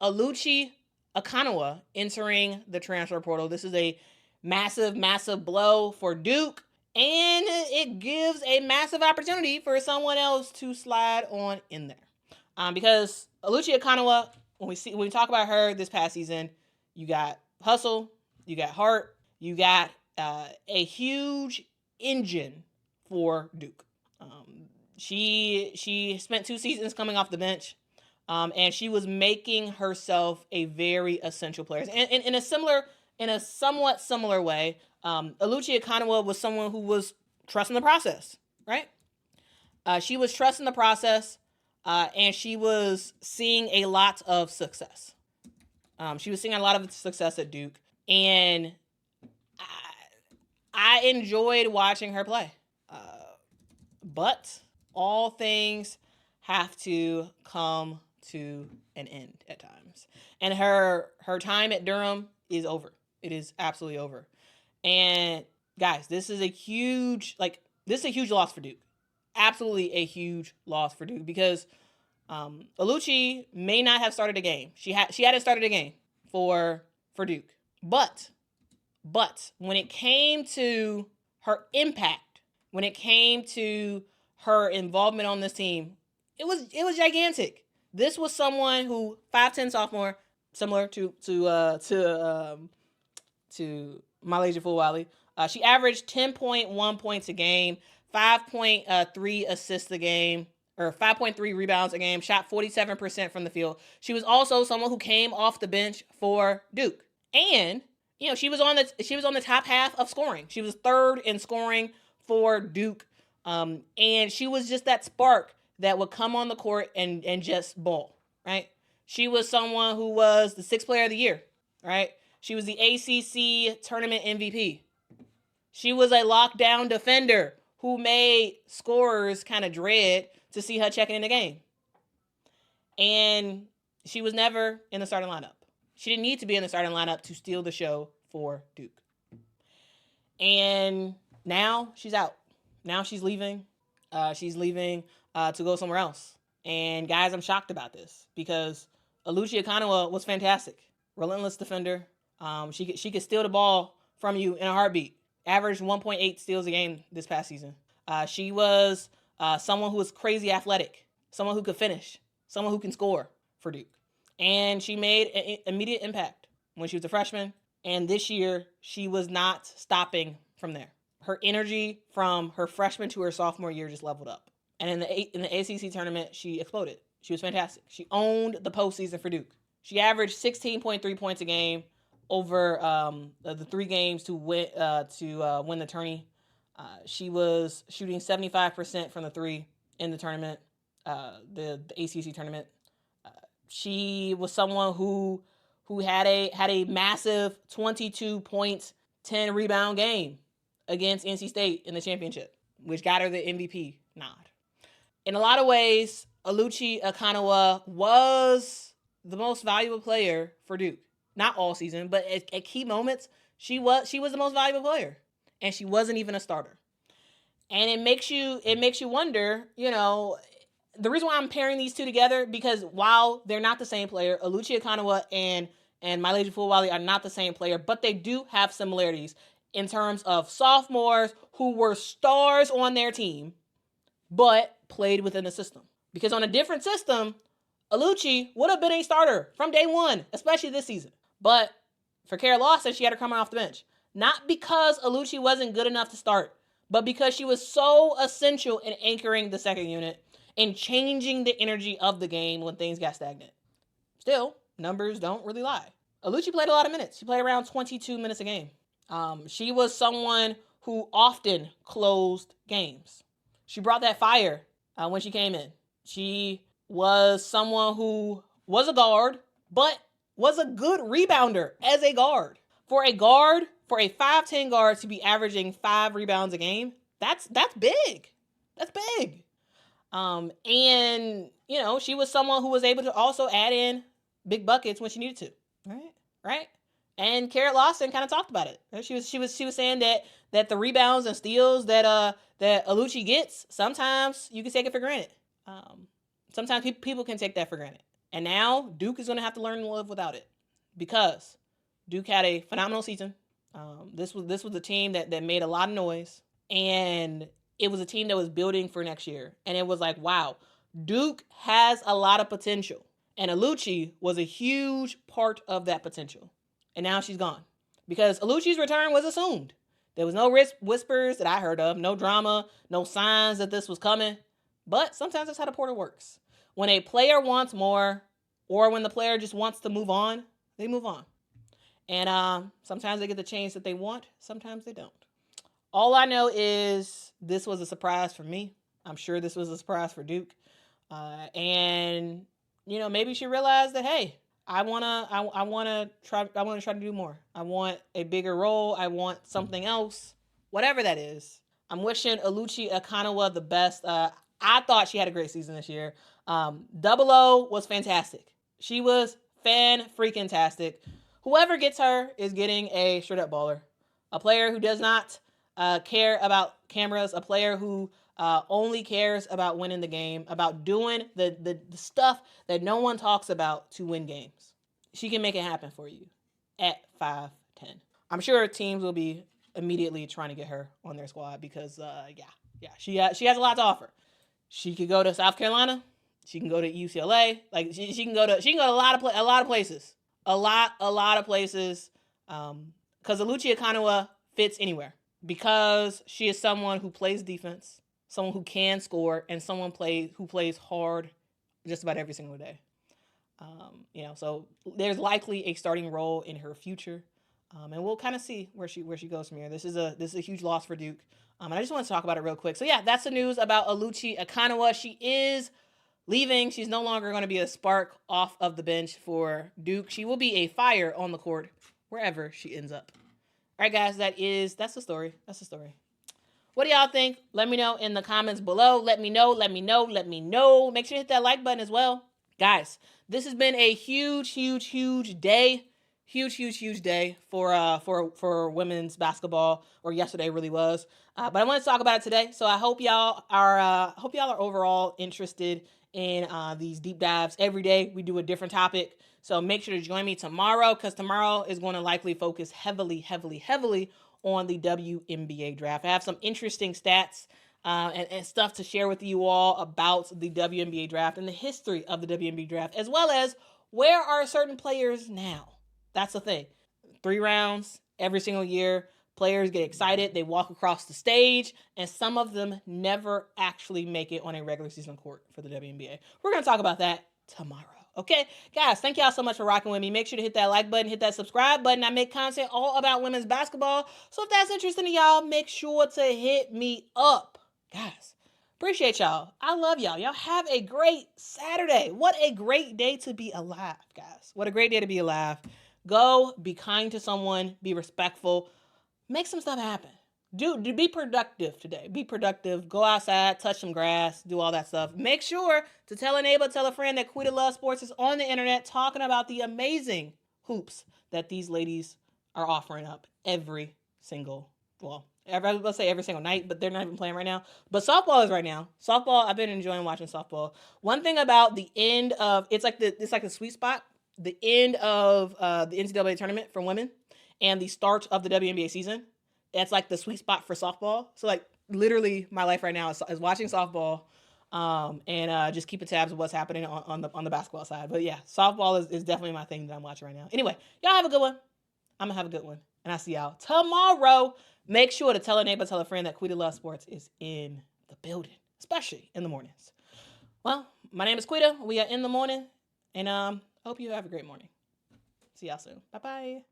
Oluchi Okananwa entering the transfer portal. This is a massive, massive blow for Duke, and it gives a massive opportunity for someone else to slide on in there. Because Oluchi Okananwa, when we talk about her this past season, you got hustle, you got heart, you got a huge engine for Duke. She spent 2 seasons coming off the bench, and she was making herself a very essential player. And in a somewhat similar way, Aluchia Kanoa was someone who was trusting the process, right? She was trusting the process, and she was seeing a lot of success. She was seeing a lot of success at Duke, and I enjoyed watching her play. But all things have to come to an end at times. And her time at Durham is over. It is absolutely over. And guys, this is a huge loss for Duke. Absolutely a huge loss for Duke, because Aluchi may not have started a game. She hadn't started a game for Duke. But when it came to her impact, when it came to her involvement on this team, it was gigantic. This was someone who 5'10" sophomore, similar to Malaysia Fulwali. She averaged 10.1 points a game, 5.3 assists a game, or 5.3 rebounds a game, shot 47% from the field. She was also someone who came off the bench for Duke. And, she was on the top half of scoring. She was third in scoring for Duke. And she was just that spark that would come on the court and just ball, right? She was someone who was the 6th player of the year, right? She was the ACC tournament MVP. She was a lockdown defender who made scorers kind of dread to see her checking in the game. And she was never in the starting lineup. She didn't need to be in the starting lineup to steal the show for Duke. And now she's out. Now she's leaving. She's leaving to go somewhere else. And guys, I'm shocked about this, because Aluchia Kanoa was fantastic. Relentless defender. She could steal the ball from you in a heartbeat. Averaged 1.8 steals a game this past season. She was someone who was crazy athletic, someone who could finish, someone who can score for Duke. And she made an immediate impact when she was a freshman. And this year, she was not stopping from there. Her energy from her freshman to her sophomore year just leveled up. And in the ACC tournament, she exploded. She was fantastic. She owned the postseason for Duke. She averaged 16.3 points a game over the 3 games to win the tourney. She was shooting 75% from the 3 in the tournament, the ACC tournament. She was someone who had a massive 22 points, 10 rebound game against NC State in the championship, which got her the MVP nod. In a lot of ways, Aluchi Okananwa was the most valuable player for Duke. Not all season, but at key moments, she was the most valuable player, and she wasn't even a starter. And it makes you wonder, the reason why I'm pairing these two together, because while they're not the same player, Aluchia Kanoa and Malaysia Fulwali are not the same player, but they do have similarities in terms of sophomores who were stars on their team, but played within the system. Because on a different system, Aluchi would have been a starter from day one, especially this season. But for Kara Lawson, she had her coming off the bench. Not because Aluchi wasn't good enough to start, but because she was so essential in anchoring the second unit and changing the energy of the game when things got stagnant. Still, numbers don't really lie. Aluchi played a lot of minutes. She played around 22 minutes a game. She was someone who often closed games. She brought that fire when she came in. She was someone who was a guard, but was a good rebounder as a guard. For a 5'10" guard to be averaging 5 rebounds a game, that's big. That's big. And she was someone who was able to also add in big buckets when she needed to. Right. And Kara Lawson kind of talked about it. She was saying that the rebounds and steals that Aluchi gets, sometimes you can take it for granted. Sometimes people can take that for granted. And now Duke is going to have to learn to live without it because Duke had a phenomenal season. This was a team that made a lot of noise, and it was a team that was building for next year. And it was like, wow, Duke has a lot of potential. And Aluchi was a huge part of that potential. And now she's gone because Aluchi's return was assumed. There was no whispers that I heard of, no drama, no signs that this was coming. But sometimes that's how the portal works. When a player wants more, or when the player just wants to move on, they move on. And sometimes they get the change that they want, sometimes they don't. All I know is this was a surprise for me. I'm sure this was a surprise for Duke. And maybe she realized that, hey, I wanna try to do more. I want a bigger role. I want something else, whatever that is. I'm wishing Oluchi Okananwa the best. I thought she had a great season this year. Double O was fantastic. She was fan-freaking-tastic. Whoever gets her is getting a straight-up baller. A player who does not care about cameras. A player who only cares about winning the game, about doing the stuff that no one talks about to win games. She can make it happen for you at 5'10". I'm sure teams will be immediately trying to get her on their squad because, she has a lot to offer. She could go to South Carolina. She can go to UCLA. Like she can go to a lot of places. A lot of places. Because Oluchi Okananwa fits anywhere because she is someone who plays defense, someone who can score, and someone who plays hard just about every single day. So there's likely a starting role in her future, and we'll kind of see where she goes from here. This is a huge loss for Duke, and I just want to talk about it real quick. So yeah, that's the news about Oluchi Okananwa. She is leaving. She's no longer going to be a spark off of the bench for Duke. She will be a fire on the court wherever she ends up. All right, guys, that's the story. That's the story. What do y'all think? Let me know in the comments below. Let me know. Make sure to hit that like button as well. Guys, this has been a huge day. Huge day for women's basketball, or yesterday really was. But I want to talk about it today. So I hope y'all are overall interested in these deep dives. Every day we do a different topic. So make sure to join me tomorrow, because tomorrow is going to likely focus heavily on the WNBA draft. I have some interesting stats and stuff to share with you all about the WNBA draft and the history of the WNBA draft, as well as where are certain players now. That's the thing. 3 rounds every single year. Players get excited. They walk across the stage, and some of them never actually make it on a regular season court for the WNBA. We're going to talk about that tomorrow. Okay, guys, thank y'all so much for rocking with me. Make sure to hit that like button, hit that subscribe button. I make content all about women's basketball. So if that's interesting to y'all, make sure to hit me up. Guys, appreciate y'all. I love y'all. Y'all have a great Saturday. What a great day to be alive, guys. What a great day to be alive. Go be kind to someone, be respectful, make some stuff happen. Be productive today. Be productive. Go outside, touch some grass, do all that stuff. Make sure to tell a neighbor, tell a friend that Quita Loves Sports is on the internet talking about the amazing hoops that these ladies are offering up every single night, but they're not even playing right now. But softball is right now. Softball, I've been enjoying watching softball. One thing about the end of it's like the sweet spot, the end of the NCAA tournament for women and the start of the WNBA season. That's like the sweet spot for softball. So like literally my life right now is watching softball and just keeping tabs of what's happening on the basketball side. But yeah, softball is definitely my thing that I'm watching right now. Anyway, y'all have a good one. I'm going to have a good one. And I'll see y'all tomorrow. Make sure to tell a neighbor, tell a friend that Quita Loves Sports is in the building, especially in the mornings. Well, my name is Quita. We are in the morning. And hope you have a great morning. See y'all soon. Bye-bye.